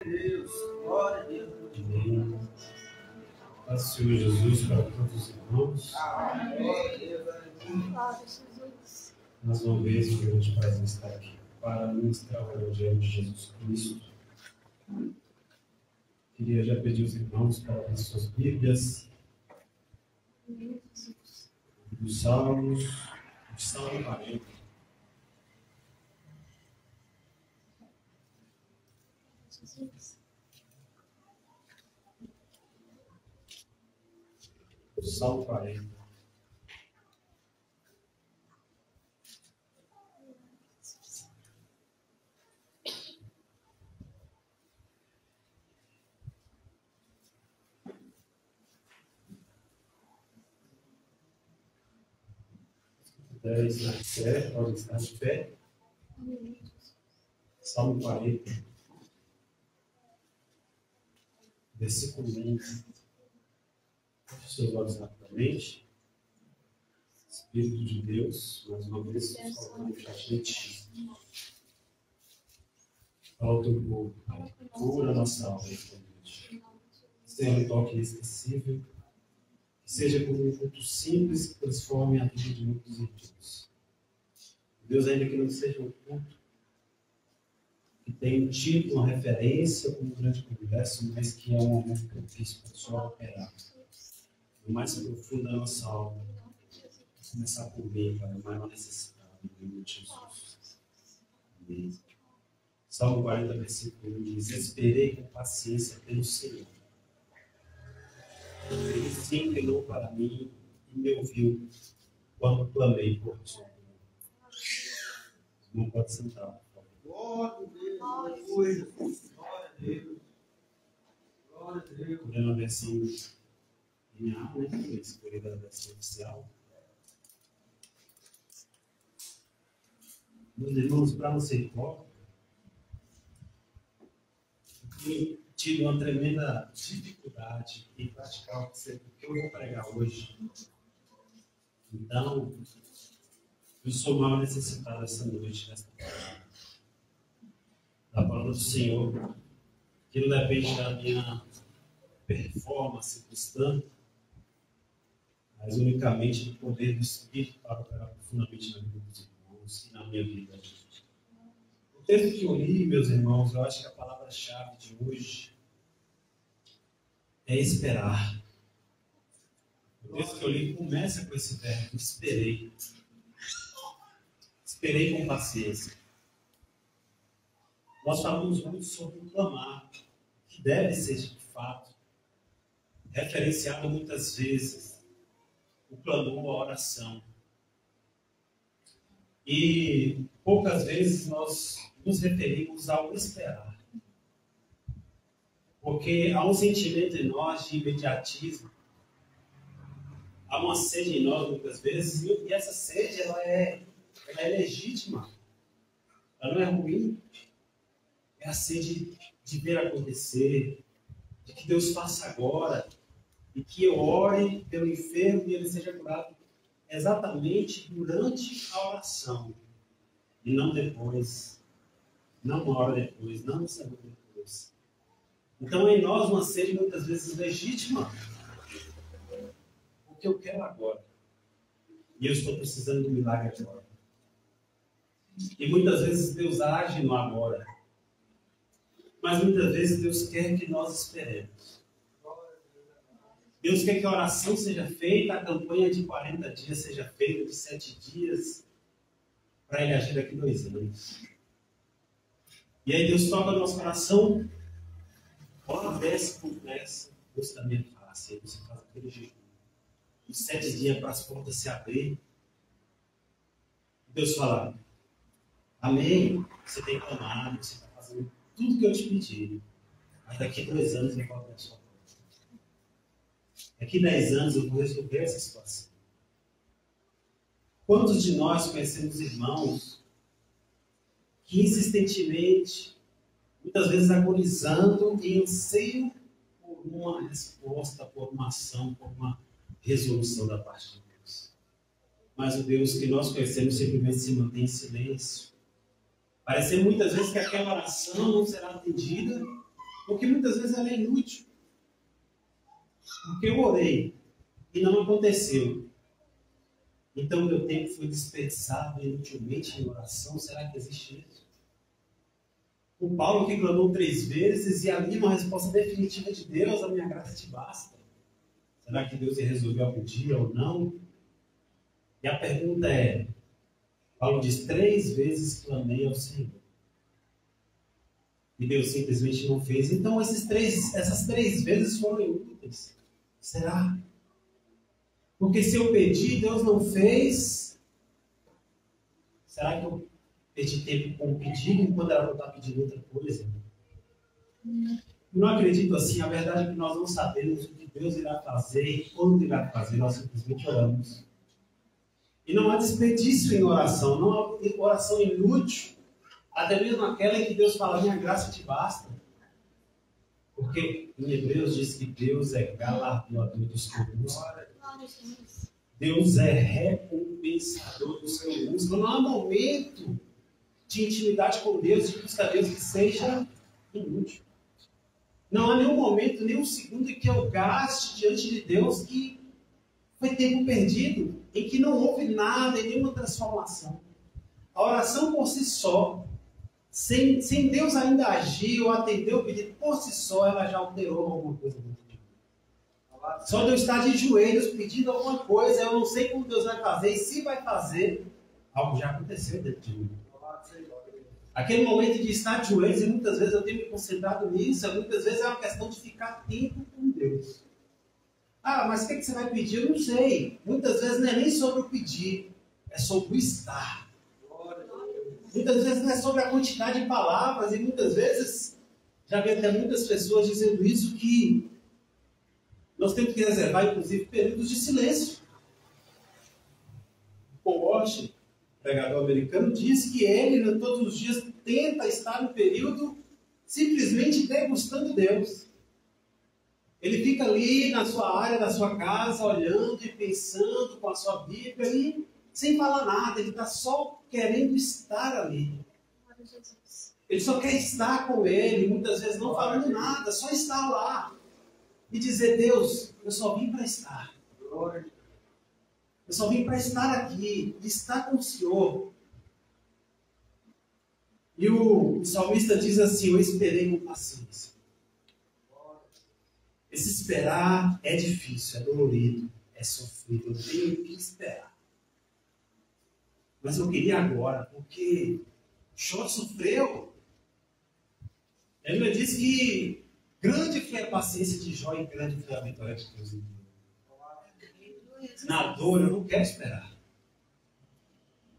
Deus, glória a Deus. Amém. Paz do Senhor Jesus para todos os irmãos. Glória a Deus. Mais uma vez, um grande prazer estar aqui para ministrar o Evangelho de Jesus Cristo. Queria já pedir aos irmãos para abrir suas Bíblias dos Salmos, de Salmo 40. Salmo 40. Na fé, pode estar de pé. Salmo 40, versículo 1. Feche seus olhos rapidamente. Espírito de Deus, mais uma vez, colocando diante de ti. Fala ao teu povo, Pai. Cura a nossa alma esta noite. Seja um toque inesquecível. Que seja como um culto simples que transforme a vida de muitos irmãos. Deus, ainda que não seja um culto que tenha um título, uma referência como um grande congresso, mas que é um momento propício para o Senhor operar no mais profundo da nossa alma. Começar por mim, Pai, o maior necessitado, em nome de Jesus. Amém. Salmo 40, versículo 1 diz: Esperei com paciência pelo Senhor. Ele se inclinou para mim e me ouviu quando clamei por socorro. Não pode sentar, por favor. Glória a Deus. Glória a Deus. Glória a Deus. Escolhendo a versão NA, né? Escolhida a versão oficial. Meus irmãos, para não ser hipócrita, eu tive uma tremenda dificuldade em praticar o que eu vou pregar hoje. Então, eu sou mal necessitado essa noite, nesta palavra. Da palavra do Senhor, que não depende da minha performance cristã, mas unicamente do poder do Espírito para operar profundamente na vida dos irmãos e na minha vida. O texto que eu li, meus irmãos, eu acho que a palavra-chave de hoje é esperar. O texto que eu li começa com esse verbo: esperei. Esperei com paciência. Nós falamos muito sobre o clamar, que deve ser de fato referenciado muitas vezes o clamor, a oração. E poucas vezes nós nos referimos ao esperar. Porque há um sentimento em nós de imediatismo, há uma sede em nós muitas vezes, e essa sede ela é legítima, ela não é ruim. É a sede de ver acontecer, de que Deus faça agora, e que eu ore pelo enfermo e ele seja curado exatamente durante a oração, e não depois, não uma hora depois, não um segundo depois. Então é em nós uma sede muitas vezes legítima, porque eu quero agora, e eu estou precisando do milagre agora. E muitas vezes Deus age no agora, mas muitas vezes Deus quer que nós esperemos. Deus quer que a oração seja feita, a campanha de 40 dias seja feita, de 7 dias, para Ele agir daqui 2 anos. E aí Deus toca o nosso coração, ora desce com pressa, busca da minha face. Aí você faz aquele jejum. Os 7 dias para as portas se abrir. Deus fala: amém, você tem clamado, você está fazendo tudo que eu te pedi. Mas daqui 2 anos eu vou abrir a sua porta. Daqui 10 anos eu vou resolver essa situação. Quantos de nós conhecemos irmãos que insistentemente, muitas vezes agonizando em anseio por uma resposta, por uma ação, por uma resolução da parte de Deus? Mas o Deus que nós conhecemos simplesmente se mantém em silêncio. Parece muitas vezes que aquela oração não será atendida, Porque muitas vezes ela é inútil. Porque eu orei e não aconteceu. Então meu tempo foi desperdiçado inutilmente em oração. Será que existe isso? O Paulo que clamou 3 vezes e ali uma resposta definitiva de Deus, a minha graça te basta. Será que Deus ia resolver algum dia ou não? E a pergunta é, Paulo diz, 3 vezes clamei ao Senhor. E Deus simplesmente não fez. Então essas 3 vezes foram inúteis. Será? Porque se eu pedi, Deus não fez. Será que eu perdi tempo com o pedido enquanto ela não está pedindo outra coisa? Não acredito assim. A verdade é que nós não sabemos o que Deus irá fazer e quando irá fazer. Nós simplesmente oramos. E não há desperdício em oração. Não há oração inútil. Até mesmo aquela em que Deus fala, minha graça te basta. Porque em Hebreus diz que Deus é galardoador dos que o buscam. Deus é recompensador dos que o buscam. Não há momento de intimidade com Deus, de buscar Deus que seja inútil. Não há nenhum momento, nenhum segundo em que eu gaste diante de Deus que foi tempo perdido, em que não houve nada, nenhuma transformação. A oração por si só, sem Deus ainda agir ou atender o pedido por si só, ela já alterou alguma coisa dentro de mim. Só de eu estar de joelhos pedindo alguma coisa, eu não sei como Deus vai fazer, e se vai fazer, algo já aconteceu dentro de mim. Aquele momento de estar de joelhos, e muitas vezes eu tenho me concentrado nisso, muitas vezes é uma questão de ficar tempo com Deus. Ah, mas o que você vai pedir? Eu não sei. Muitas vezes não é nem sobre o pedir, é sobre o estar. Muitas vezes não é sobre a quantidade de palavras, e muitas vezes, já vi até muitas pessoas dizendo isso, que nós temos que reservar, inclusive, períodos de silêncio. Paul Washer, pregador americano, diz que ele, todos os dias, tenta estar no período simplesmente degustando Deus. Ele fica ali na sua área, na sua casa, olhando e pensando com a sua Bíblia e sem falar nada. Ele está só querendo estar ali. Ele só quer estar com Ele, muitas vezes não falando nada, só estar lá. E dizer, Deus, eu só vim para estar. Eu só vim para estar aqui, estar com o Senhor. E o salmista diz assim, eu esperei com paciência. Esse esperar é difícil, é dolorido, é sofrido, eu tenho que esperar. Mas eu queria agora, porque Jó sofreu. A Bíblia diz que grande foi a paciência de Jó e grande foi a vitória de Deus em Deus. Na dor eu não quero esperar.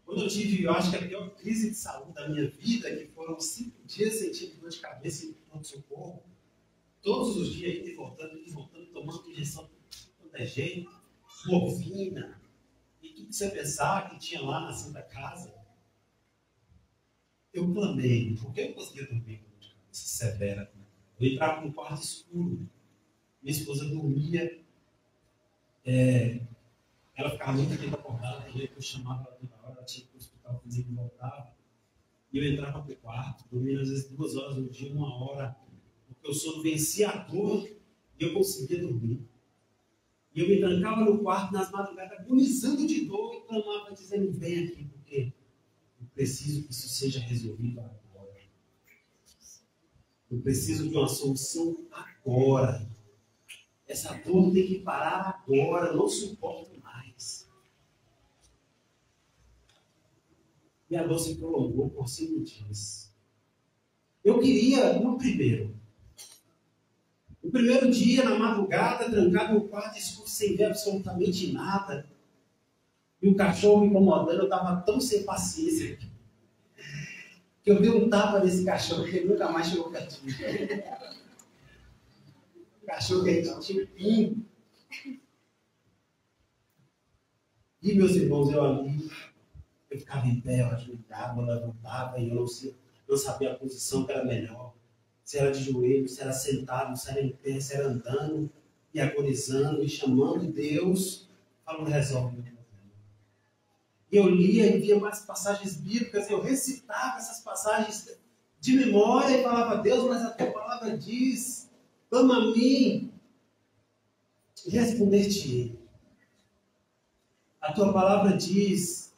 Quando eu tive, eu acho que a pior crise de saúde da minha vida, que foram 5 dias sentindo dor de cabeça e pronto-socorro, todos os dias indo e voltando, tomando injeção de todo jeito, morfina, e tudo que você pensar que tinha lá na Santa Casa. Eu clamei, porque eu não conseguia dormir com dor de cabeça severa. Eu entrava num quarto escuro, minha esposa dormia, ela ficava muito tempo acordada, e eu chamava ela toda hora, ela tinha que ir para o hospital, fazia que voltava, e eu entrava para o quarto, dormia às vezes 2 horas no dia, 1 hora, porque o sono vencia a dor e eu conseguia dormir. E eu me trancava no quarto nas madrugadas, agonizando de dor e clamava, dizendo, vem aqui, porque eu preciso que isso seja resolvido agora. Eu preciso de uma solução agora. Essa dor tem que parar agora, eu não suporto mais. E a dor se prolongou por 5 dias. Eu queria, no primeiro dia, na madrugada, trancado no quarto escuro, sem ver absolutamente nada. E o cachorro me incomodando, eu estava tão sem paciência que eu dei um tapa nesse cachorro que ele nunca mais chegou perto de mim. O cachorro que a gente tinha pingo. E meus irmãos, eu ficava em pé, eu ajoelhava, eu levantava e eu não sabia a posição que era melhor. Se era de joelho, se era sentado, se era em pé, se era andando e agonizando e chamando Deus, falando, resolve meu problema. E eu lia e via mais passagens bíblicas, eu recitava essas passagens de memória e falava: Deus, mas a tua palavra diz, clama a mim e responder-te-ei. A tua palavra diz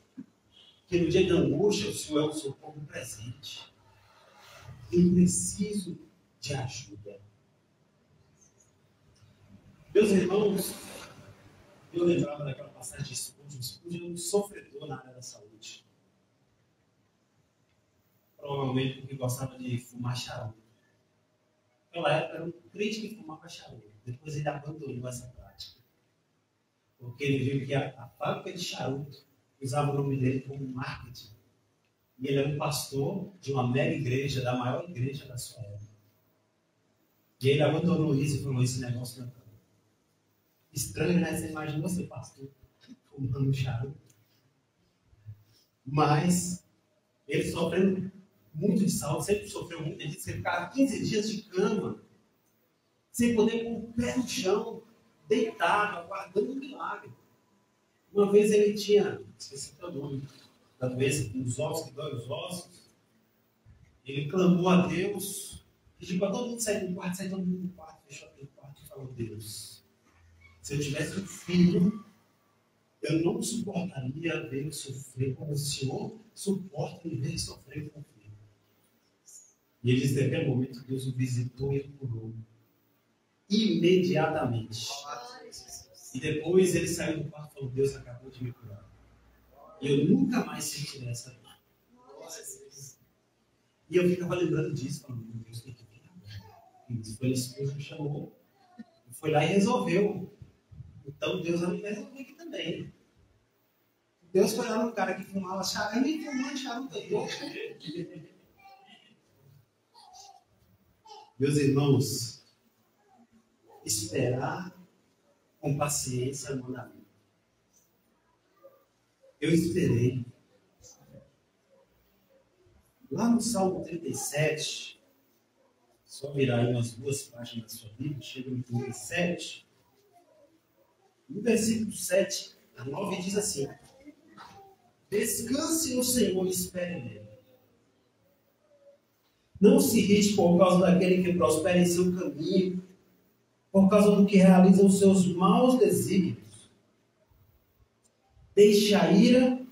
que no dia da angústia o Senhor é o socorro presente. Eu preciso de ajuda. Meus irmãos, eu lembrava daquela passagem de Spurgeon. Spurgeon é um sofredor na área da saúde. Provavelmente porque gostava de fumar charuto. Naquela época era um crente que fumava charuto. Depois ele abandonou essa prática. Porque ele viu que a fábrica de charuto usava o nome dele como marketing. E ele era um pastor de uma mega igreja, da maior igreja da sua época. E ele abandonou isso e falou: esse negócio não é para mim. Estranho, né? Você imagina você, pastor, fumando charuto. Mas ele sofrendo muito de saúde, sempre sofreu muito. Ele disse que ele ficava 15 dias de cama, sem poder pôr o pé no chão, deitado, aguardando um milagre. Uma vez ele tinha, esqueci o nome da doença, dos ossos, que dói os ossos. Ele clamou a Deus, pediu para todo mundo sair do quarto, saiu todo mundo do quarto, fechou aquele quarto e falou: Deus, se eu tivesse um filho, eu não suportaria ver ele sofrer como o Senhor suporta me ver sofrer com o filho. E ele disse: naquele momento Deus o visitou e o curou. Imediatamente. E depois ele saiu do quarto e falou: Deus acabou de me curar. E eu nunca mais sentirei essa dor. E eu ficava lembrando disso, falando: meu Deus, tem que vir agora. E foi isso que Deus me chamou. E foi lá e resolveu. Então Deus vai me resolver aqui também. Deus foi lá no cara que fumava charuto, e nem fumava charuto. Meus irmãos, esperar com paciência no mandamento. Eu esperei. Lá no Salmo 37, só virar aí umas 2 páginas da sua Bíblia, chega no 37, no versículo 7 a 9 diz assim: descanse no Senhor e espere nele. Não se irrite por causa daquele que prospera em seu caminho, por causa do que realiza os seus maus desígnios. Deixe a ira,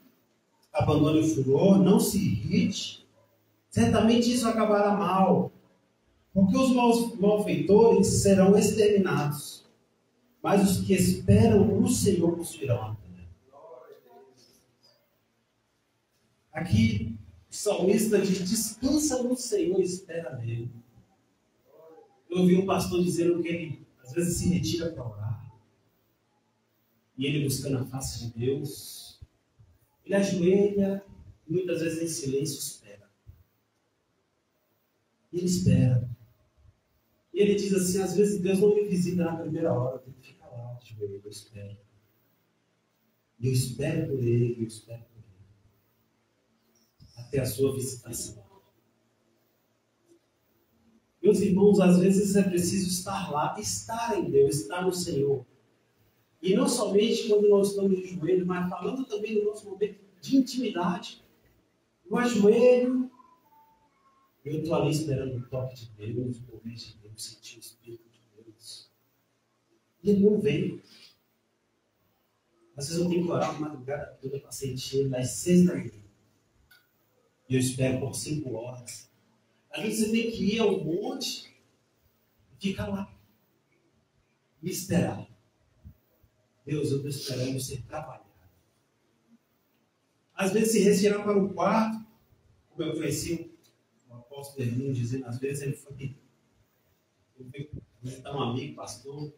abandone o furor, não se irrite. Certamente isso acabará mal, porque os malfeitores serão exterminados, mas os que esperam no Senhor possuirão a terra. Aqui o salmista diz: descansa no Senhor e espera nele. Eu ouvi um pastor dizendo que ele às vezes se retira para orar, e ele buscando a face de Deus, ele ajoelha, muitas vezes em silêncio espera. E ele espera. E ele diz assim: às vezes Deus não me visita na primeira hora, eu tenho que ficar lá, ajoelho, eu espero. E eu espero por ele, eu espero por ele. Até a sua visitação. Meus irmãos, às vezes é preciso estar lá, estar em Deus, estar no Senhor. E não somente quando nós estamos de joelho, mas falando também no nosso momento de intimidade. No ajoelho, eu estou ali esperando o toque de Deus, o poder de Deus, sentir o Espírito de Deus. E ele não vem. Às vezes eu tenho que orar uma madrugada toda para sentir ele às 6 da manhã. E eu espero por 5 horas. Às vezes você tem que ir ao monte e ficar lá. E esperar. Deus, eu estou esperando você trabalhar. Às vezes se retirar para o quarto, como eu conheci o apóstolo Hermínio dizendo, às vezes ele foi visitar um amigo, pastor,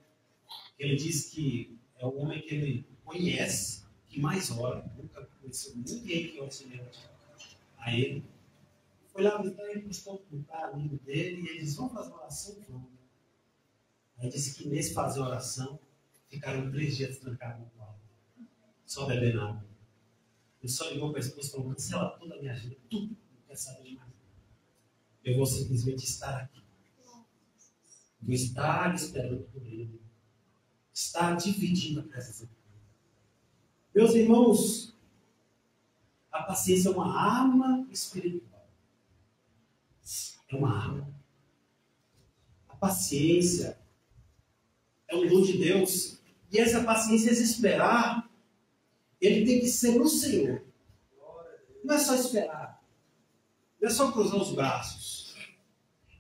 que ele disse que é o homem que ele conhece, que mais ora, nunca conheceu ninguém que ore semelhante a ele. Foi lá visitar ele, buscou um cara amigo dele, e ele disse: vamos fazer oração? Vamos. Aí disse que nesse fazer oração, ficaram 3 dias trancados no quarto, só bebendo água. Ele só ligou para a esposa e falou: cancela toda a minha agenda, tudo, não quer saber de mais nada. Eu vou simplesmente estar aqui. Vou estar esperando por ele. Estar dividindo a presença dele. Meus irmãos, a paciência é uma arma espiritual. é uma arma. A paciência é um dom de Deus. E essa paciência, esse esperar, ele tem que ser no Senhor. Não é só esperar. Não é só cruzar os braços.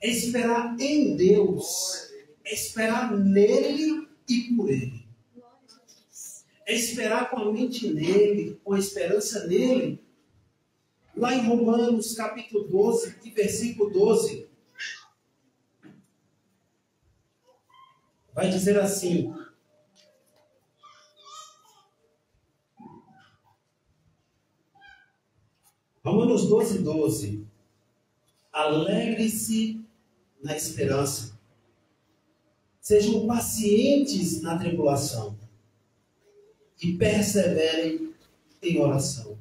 É esperar em Deus. É esperar nele e por ele. É esperar com a mente nele, com a esperança nele. Lá em Romanos, capítulo 12, e versículo 12, vai dizer assim: Romanos 12, 12. Alegre-se na esperança. Sejam pacientes na tribulação. E perseverem em oração.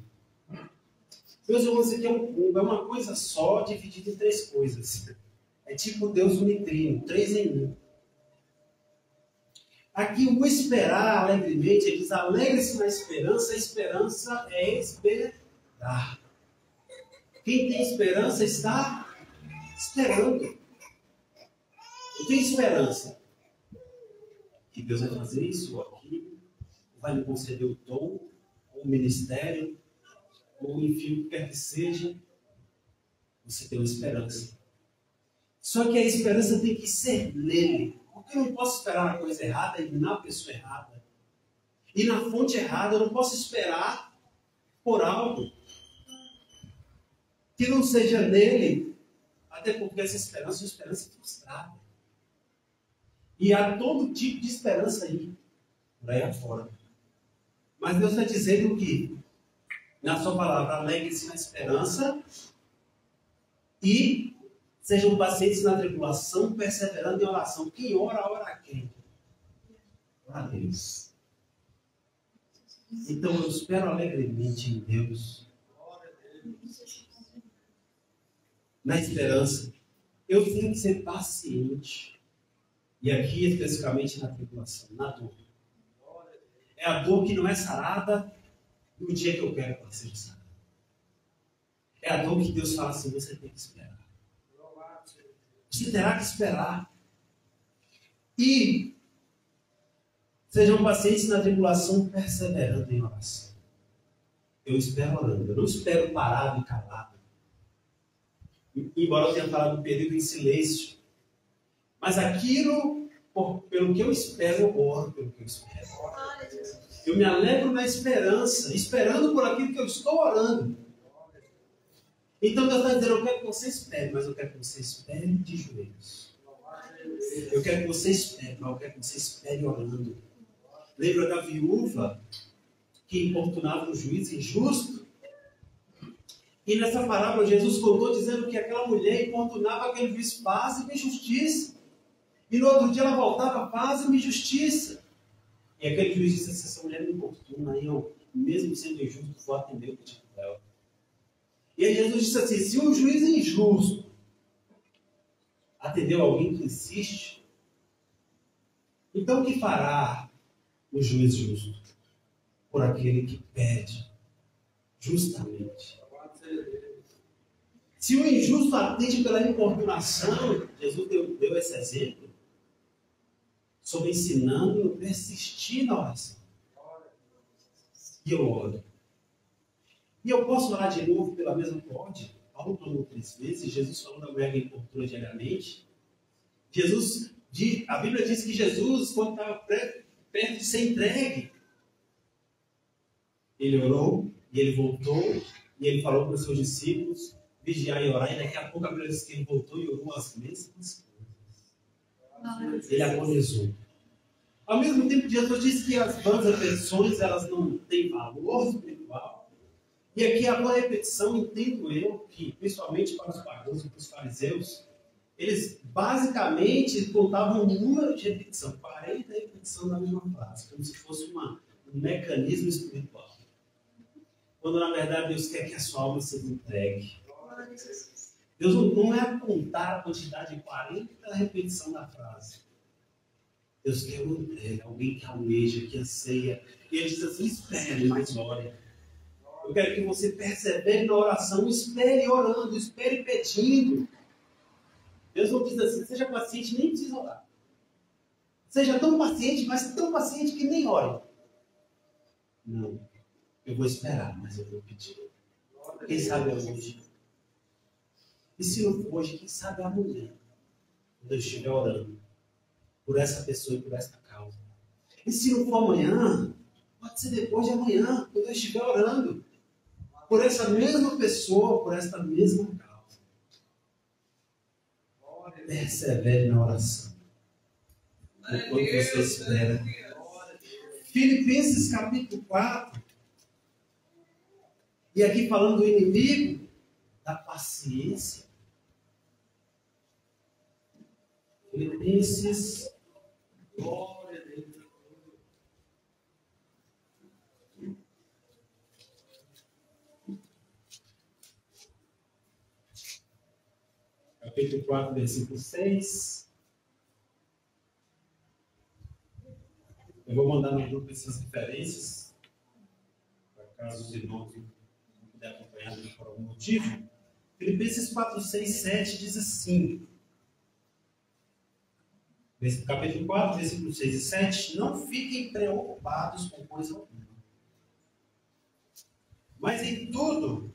Meus irmãos, isso aqui é uma coisa só, dividida em três coisas. É tipo Deus unitrino, 3 em 1. Aqui o esperar alegremente, ele diz: alegre-se na esperança. A esperança é esperar. Quem tem esperança está esperando. Eu tenho esperança que Deus vai fazer isso ou aquilo, vai me conceder o dom, ou o ministério, ou enfim, o que quer que seja. Você tem uma esperança. Só que a esperança tem que ser nele. Porque eu não posso esperar na coisa errada e na pessoa errada. E na fonte errada, eu não posso esperar por algo que não seja nele, até porque essa esperança é uma esperança frustrada. E há todo tipo de esperança aí, por aí afora. Mas Deus está dizendo que, na sua palavra, alegre-se na esperança e sejam pacientes na tribulação, perseverando em oração. Quem ora, ora a quem? Ora a Deus. Então eu espero alegremente em Deus. Na esperança. Eu tenho que ser paciente. E aqui, especificamente na tribulação, na dor. É a dor que não é sarada no dia que eu quero que ela seja sarada. É a dor que Deus fala assim: você tem que esperar. Você terá que esperar. E sejam pacientes na tribulação, perseverando em oração. Eu espero orando. Eu não espero parado e calado. Embora eu tenha falado um período em silêncio. Mas aquilo, pelo que eu espero, eu oro pelo que eu espero. Eu me alegro na esperança, esperando por aquilo que eu estou orando. Então Deus está dizendo: eu quero que você espere, mas eu quero que você espere de joelhos. Eu quero que você espere, mas eu quero que você espere orando. Lembra da viúva que importunava um juiz injusto? E nessa parábola Jesus contou dizendo que aquela mulher importunava aquele juiz: faze-me justiça. E no outro dia ela voltava: faze-me justiça. E aquele juiz disse: se essa mulher me importuna, eu, mesmo sendo injusto, vou atender o pedido dela. E aí Jesus disse assim: se um juiz injusto atendeu alguém que insiste, então o que fará o juiz justo por aquele que pede justamente? Se o injusto atende pela importunação, Jesus deu esse exemplo sobre ensinando e persistir na oração. E eu oro. E eu posso orar de novo pela mesma pode? Paulo falou 3 vezes, Jesus falou da mulher que importuna diariamente. A Bíblia diz que Jesus, quando estava perto de ser entregue, ele orou, e ele voltou, e ele falou para os seus discípulos vigiar e orar, e daqui a pouco a Bíblia diz que ele voltou e orou as mesmas coisas. Ele agonizou. Ao mesmo tempo, Jesus disse que as vãs repetições, elas não têm valor espiritual. E aqui a boa repetição, entendo eu, que principalmente para os pagãos e para os fariseus, eles basicamente contavam um número de repetição, 40 repetições da mesma frase, como se fosse um mecanismo espiritual. Quando na verdade Deus quer que a sua alma seja entregue. Deus não é apontar a quantidade de 40 repetição da frase. Deus quer uma entrega, alguém que almeja, que anseia. E ele diz assim: espere, mas ore. Eu quero que você persevere na oração, espere orando, espere pedindo. Deus não diz assim, seja paciente, nem precisa orar. Seja tão paciente, mas tão paciente que nem ore. Não. Eu vou esperar, mas eu vou pedir. Quem sabe hoje? E se não for hoje, quem sabe amanhã? Quando eu estiver orando por essa pessoa e por esta causa. E se não for amanhã, pode ser depois de amanhã, quando eu estiver orando por essa mesma pessoa, por esta mesma causa. Persevere na oração. Enquanto você espera. Filipenses capítulo 4. E aqui falando do inimigo da paciência. Filipenses. Glória a Deus. Capítulo 4, versículo 6. Eu vou mandar no grupo essas referências, para caso os irmãos não puderem acompanhar por algum motivo. Filipenses 4, 6, 7 diz assim. Capítulo 4, versículos 6 e 7. Não fiquem preocupados com coisa alguma. Mas em tudo,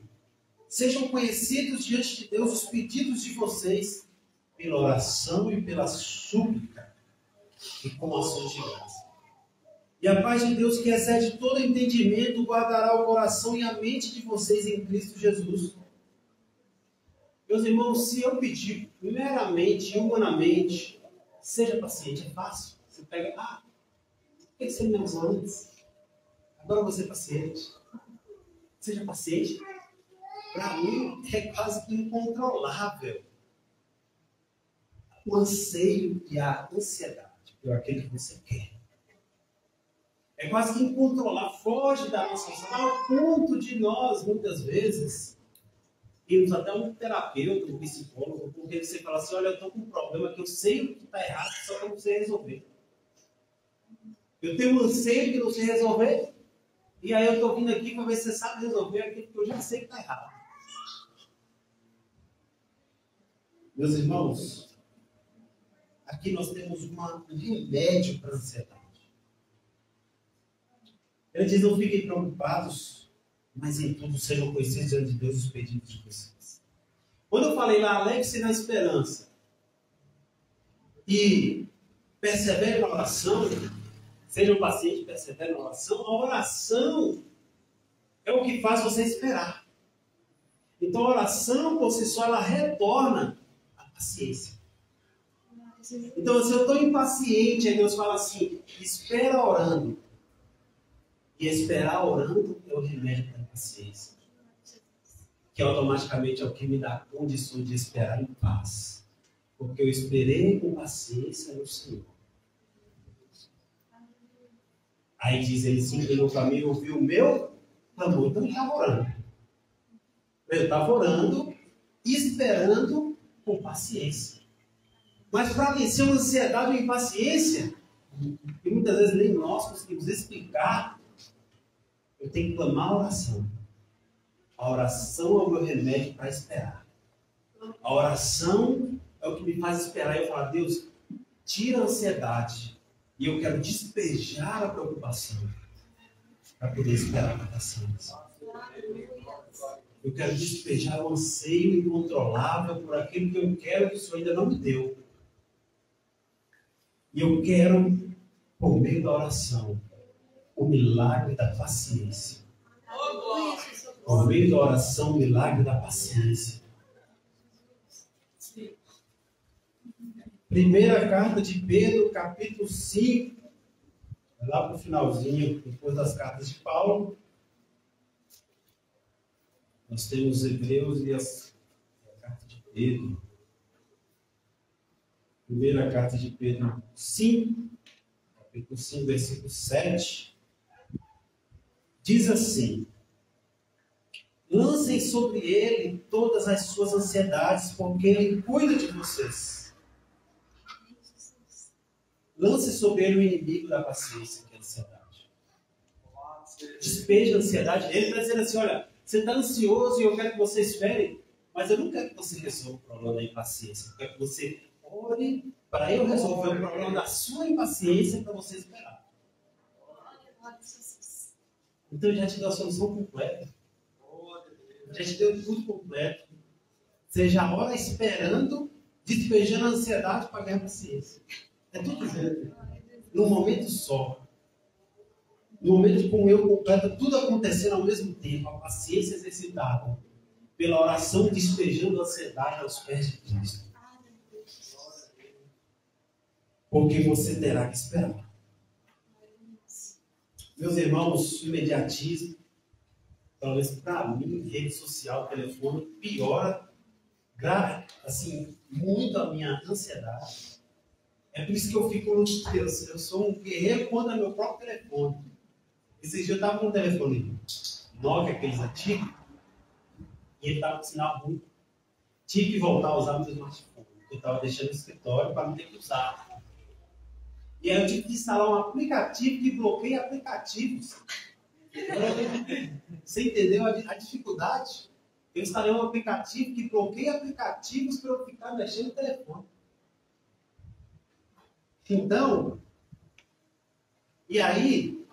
sejam conhecidos diante de Deus os pedidos de vocês, pela oração e pela súplica, e com ações de graça. E a paz de Deus, que excede todo entendimento, guardará o coração e a mente de vocês em Cristo Jesus. Meus irmãos, se eu pedir meramente, humanamente, seja paciente, é fácil. Você pega, por que você me usou antes? Agora você é paciente. Seja paciente. Para mim, é quase que incontrolável o anseio e a ansiedade por aquilo que você quer. É quase que incontrolável, foge da nossa ação, ao ponto de nós, muitas vezes, irmos até um terapeuta, um psicólogo, porque você fala assim, olha, eu estou com um problema que eu sei o que está errado, só que eu não sei resolver. Eu tenho um anseio que não sei resolver, e aí eu estou vindo aqui para ver se você sabe resolver aquilo que eu já sei que está errado. Meus irmãos, aqui nós temos um remédio para a ansiedade. Ele diz, não fiquem preocupados, mas em tudo sejam conhecidos diante de Deus os pedidos de vocês. Quando eu falei lá, alegre-se na esperança e persevere na oração, sejam pacientes, persevere na oração, a oração é o que faz você esperar. Então a oração, por si só, ela retorna a paciência. Então, se eu estou impaciente, aí Deus fala assim, espera orando. E esperar orando é o remédio da paciência. Que automaticamente é o que me dá condições de esperar em paz. Porque eu esperei com paciência no Senhor. Aí diz ele, sim, ele no caminho ouviu o meu clamor. Então ele estava orando. Ele estava orando e esperando com paciência. Mas para vencer uma ansiedade ou impaciência, que muitas vezes nem nós conseguimos explicar, eu tenho que clamar a oração. A oração é o meu remédio para esperar. A oração é o que me faz esperar. Eu falo, Deus, tira a ansiedade. E eu quero despejar a preocupação para poder esperar com paciência. Eu quero despejar o anseio incontrolável por aquilo que eu quero que o Senhor ainda não me deu. E eu quero, por meio da oração, o milagre da paciência. Por meio da oração, o milagre da paciência. Primeira carta de Pedro, capítulo 5. Lá para o finalzinho, depois das cartas de Paulo. Nós temos Hebreus e a carta de Pedro. Primeira carta de Pedro 5, capítulo 5, versículo 7. Diz assim: lancem sobre ele todas as suas ansiedades, porque ele cuida de vocês. Lance sobre ele o inimigo da paciência, que é a ansiedade. Despeje a ansiedade. Ele está dizendo assim, olha, você está ansioso e eu quero que você espere. Mas eu não quero que você resolva o problema da impaciência. Eu quero que você ore para eu resolver o problema da sua impaciência para você esperar. Então eu já te deu a solução completa. Já te deu tudo completo. Você já ora esperando, despejando a ansiedade para ganhar paciência. É tudo junto. Num momento só. No momento como eu completo, tudo acontecendo ao mesmo tempo. A paciência exercitada pela oração, despejando a ansiedade aos pés de Cristo. Porque você terá que esperar. Meus irmãos, o imediatismo, talvez para mim, rede social, telefone, piora assim, muito a minha ansiedade. É por isso que eu fico no Deus. Eu sou um guerreiro contra meu próprio telefone. Esse dia eu estava com um telefone Nokia, aqueles antigos, e ele estava com sinal ruim. Tive que voltar a usar meu smartphone. Eu estava deixando no escritório para não ter que usar. E aí eu tive que instalar um aplicativo que bloqueia aplicativos. Você entendeu a dificuldade? Eu instalei um aplicativo que bloqueia aplicativos para eu ficar mexendo no telefone. Então, e aí,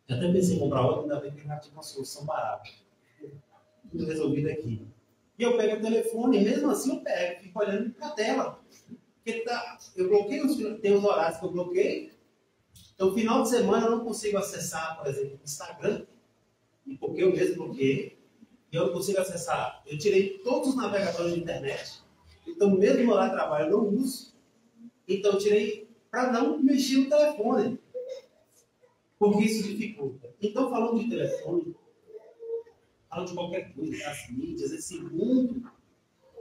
eu até pensei em comprar outro, ainda bem que já tinha uma solução barata. Tudo resolvido aqui. E eu pego o telefone, e mesmo assim eu pego, fico olhando para a tela. Porque eu bloqueio, tem os horários que eu bloqueio. Então, final de semana eu não consigo acessar, por exemplo, o Instagram, porque eu mesmo bloqueei. E eu não consigo acessar. Eu tirei todos os navegadores de internet. Então, mesmo no horário de trabalho, eu não uso. Então, eu tirei para não mexer no telefone. Porque isso dificulta. Então, falando de telefone, falando de qualquer coisa, das mídias, esse mundo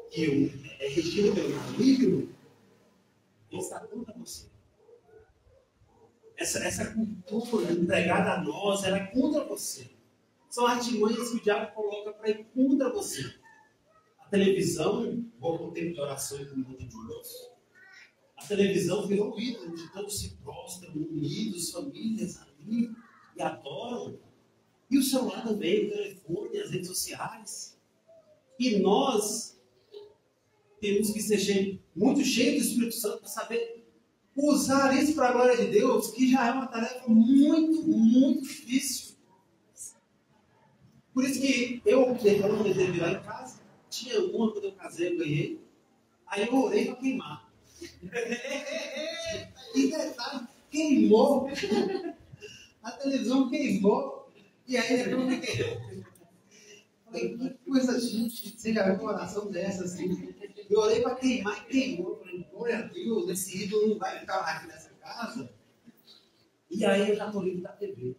que é regido pelo maligno, ele está contra você. Essa cultura entregada a nós, ela é contra você. São artimanhas que o diabo coloca para ir contra você. A televisão, pouco tempo de oração e comunhão de Deus, a televisão virou o ídolo de todos se prostram, unidos, famílias ali, e adoram. E o celular também, o telefone, as redes sociais. E nós temos que ser muito cheios do Espírito Santo para saber usar isso para a glória de Deus, que já é uma tarefa muito, muito difícil. Por isso que eu optei para não vender virar em casa. Tinha uma quando eu casei, eu ganhei. Aí eu orei para queimar. E detalhe, queimou. A televisão queimou. E aí depois eu fiquei. Falei, que coisa gente. Você já viu uma oração dessa assim? Eu orei para queimar e queimou. Eu falei, glória a Deus, esse ídolo não vai ficar aqui nessa casa. E aí eu já estou livre da TV.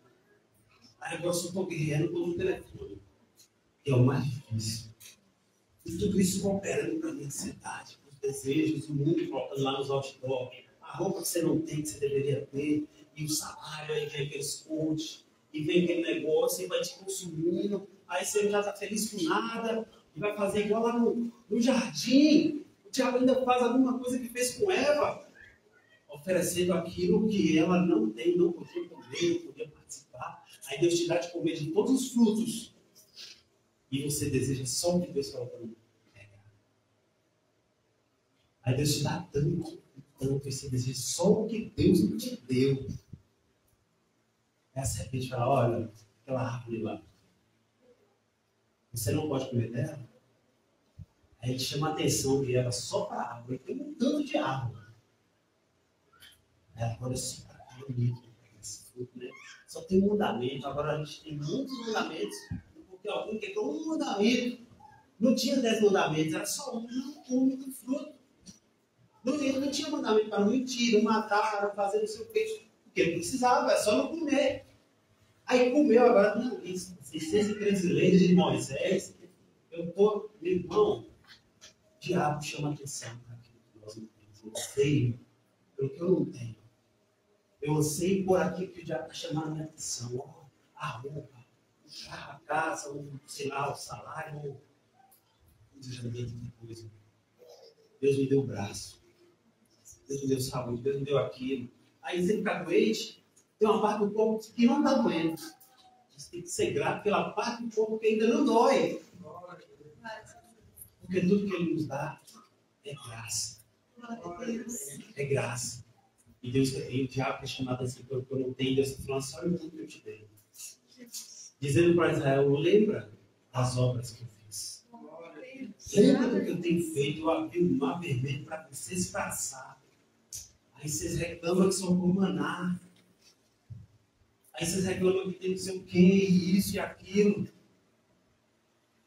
Aí agora eu só estou guerreando pelo telefone. Que é o mais difícil. E tudo isso cooperando para a minha ansiedade, para os desejos, o mundo colocando lá nos outdoors, a roupa que você não tem, que você deveria ter, e o salário, aí vem aqueles coach, e vem aquele negócio, e vai te consumindo, aí você já está feliz com nada, e vai fazer igual lá no jardim. O diabo ainda faz alguma coisa que fez com Eva, oferecendo aquilo que ela não tem, não podia comer, não podia participar. Aí Deus te dá de comer de todos os frutos. E você deseja só o que Deus falou para mim. Aí Deus te dá tanto, e você deseja só o que Deus não te deu. Aí a serpente fala, olha, aquela árvore lá, você não pode comer dela? Aí ele chama a atenção de ela só para a árvore. Tem um tanto de árvore. Aí agora é só para a árvore, esse fruto, né? Só tem um mandamento. Agora a gente tem muitos mandamentos. Porque alguém quebrou um mandamento. Não tinha 10 mandamentos, era só um, não come do fruto. Não tinha mandamento para não mentir, não matar, não fazer não sei o quê. Porque não precisava, é só não comer. Aí comeu, agora não, isso, 613 leis de Moisés. Eu estou, meu irmão, o diabo chama atenção para aquilo que nós não temos. Eu anseio pelo que eu não tenho. Eu anseio por aquilo que o diabo está chamando a minha atenção. A roupa, o carro, a casa, sei lá, o salário. Deus me deu tanta coisa. Deus me deu o braço. Deus me deu saúde. Deus me deu aquilo. Aí você fica doente, tem uma parte do corpo que não está doendo. Você tem que ser grato pela parte do corpo que ainda não dói. Porque tudo que Ele nos dá é graça. É graça. E Deus, e o diabo é chamado assim, porque eu não tenho, Deus está falando só o mundo que eu te dei. Dizendo para Israel, lembra das obras que eu fiz. Lembra do que eu tenho feito, eu abri o mar vermelho para vocês passar. Aí vocês reclamam que são por maná. Aí vocês reclamam que tem não sei o que, isso e aquilo.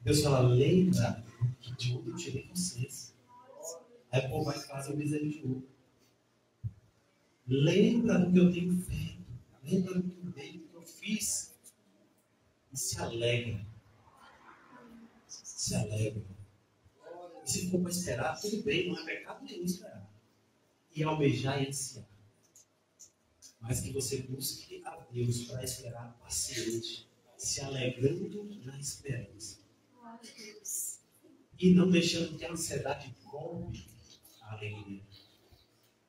Deus fala, lembra que de onde eu tirei vocês. Aí o povo vai fazer o bezerro de ouro. Lembra do que eu tenho feito. Lembra do que eu dei, do que eu fiz. E se alegra. Se alegra. E se for para esperar, tudo bem, não é pecado nenhum esperar. E almejar e ansiar. Mas que você busque a Deus para esperar paciente, se alegrando na esperança. E não deixando que a ansiedade roube a alegria.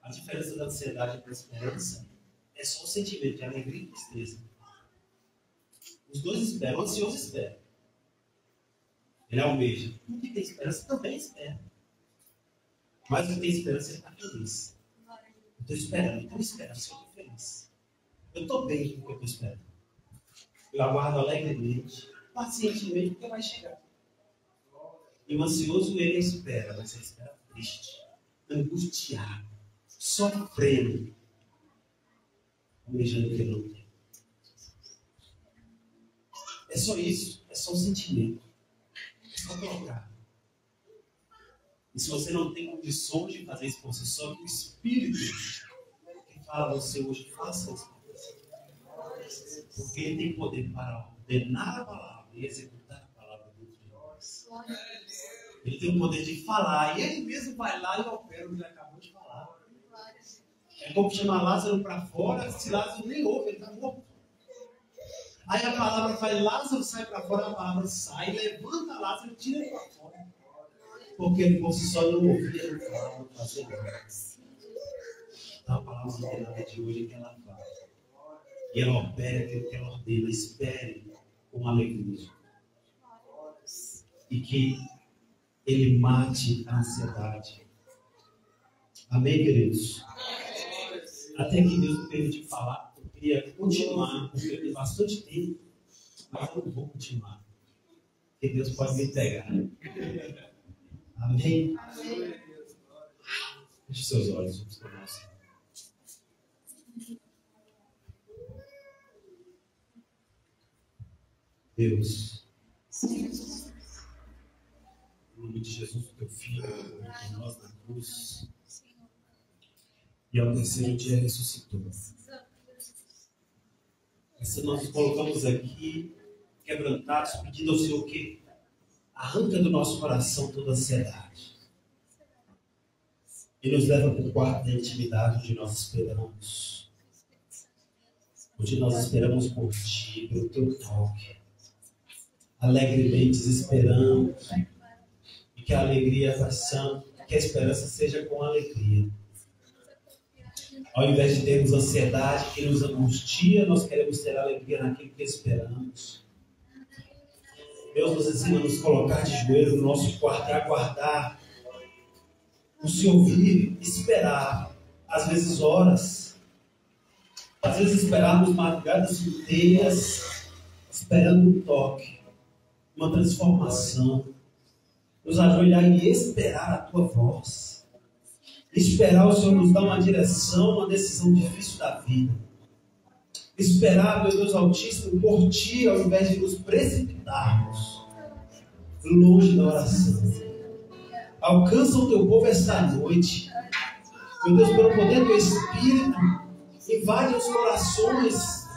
A diferença da ansiedade para a esperança é só o sentimento de alegria e tristeza. Os dois esperam, o ansioso espera. Ele almeja. O que tem esperança também espera. Mas o que tem esperança, ele está feliz. Eu estou esperando, então esperança, eu estou feliz. Eu estou bem com o que eu estou esperando. Eu aguardo alegremente, pacientemente, porque vai chegar. E o ansioso, ele espera, mas ele espera triste, angustiado, sofrendo, almejando o que ele não tem. É só isso, é só um sentimento. É só colocar. E se você não tem condições de fazer isso por si só, que o Espírito que fala a você hoje, faça isso. Porque ele tem poder para ordenar a palavra e executar a palavra dentro de nós. Ele tem o poder de falar, e ele mesmo vai lá e opera o que ele acabou de falar. É como chamar Lázaro para fora, se Lázaro nem ouve, ele está morto. Aí a palavra faz, Lázaro sai para fora, a palavra sai, levanta Lázaro e tira ele para fora. Porque ele por si só não ouvia, não falava, não fazia nada. Então a palavra não tem nada de hoje que ela fala. E ela opera aquilo que ela ordena, espere com alegria. E que ele mate a ansiedade. Amém, queridos? Até que Deus me permite falar, eu queria continuar, porque eu tenho bastante tempo, mas eu não vou continuar. Porque Deus pode me pegar. Amém? Feche seus olhos, vamos começar. Deus, em nome de Jesus, teu Filho, por nós na cruz, e ao terceiro dia ressuscitou. Assim nós nos colocamos aqui, quebrantados, pedindo ao Senhor que arranca do nosso coração toda ansiedade e nos leva para o quarto da intimidade onde nós esperamos. Onde nós esperamos por Ti, pelo Teu toque. Alegremente esperamos, e que a alegria faça, que a esperança seja com alegria. Ao invés de termos ansiedade que nos angustia, nós queremos ter alegria naquilo que esperamos. Deus nos ensina a nos colocar de joelho no nosso quarto e aguardar, nos ouvir, esperar, às vezes horas, às vezes esperarmos madrugadas inteiras, esperando um toque, uma transformação, nos ajoelhar e esperar a Tua voz, esperar o Senhor nos dar uma direção, uma decisão difícil da vida, esperar, meu Deus Altíssimo, por Ti, ao invés de nos precipitarmos longe da oração. Alcança o Teu povo esta noite, meu Deus, pelo poder do Teu Espírito, invade os corações,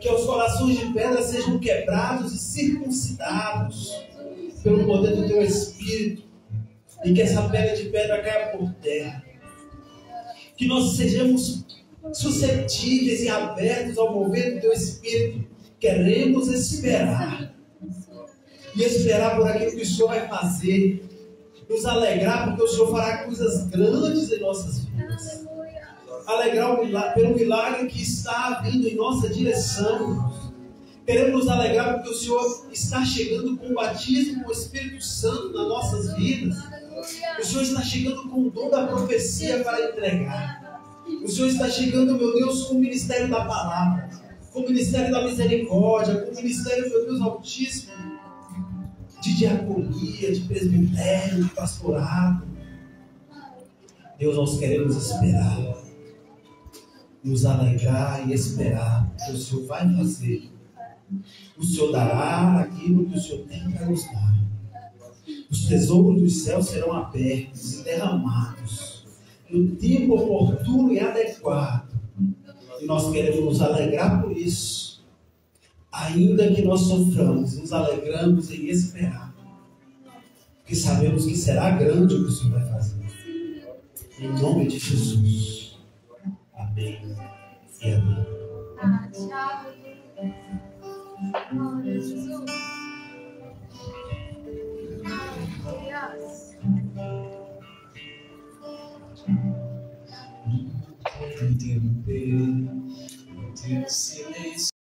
que os corações de pedra sejam quebrados e circuncidados pelo poder do Teu Espírito, e que essa pedra de pedra caia por terra. Que nós sejamos suscetíveis e abertos ao mover do Teu Espírito. Queremos esperar. E esperar por aquilo que o Senhor vai fazer. Nos alegrar porque o Senhor fará coisas grandes em nossas vidas. Alegrar pelo milagre que está vindo em nossa direção. Queremos nos alegrar porque o Senhor está chegando com o batismo com o Espírito Santo nas nossas vidas. O Senhor está chegando com o dom da profecia para entregar. O Senhor está chegando, meu Deus, com o ministério da palavra, com o ministério da misericórdia, com o ministério, meu Deus, altíssimo, de diaconia, de presbitério, de pastorado. Deus, nós queremos esperar, nos alegrar e esperar o que o Senhor vai fazer. O Senhor dará aquilo que o Senhor tem para nos dar. Os tesouros dos céus serão abertos e derramados no tempo oportuno e adequado. E nós queremos nos alegrar por isso. Ainda que nós soframos, nos alegramos em esperar. Porque sabemos que será grande o que o Senhor vai fazer. Em nome de Jesus. Amém e amém. Interromper o teu silêncio.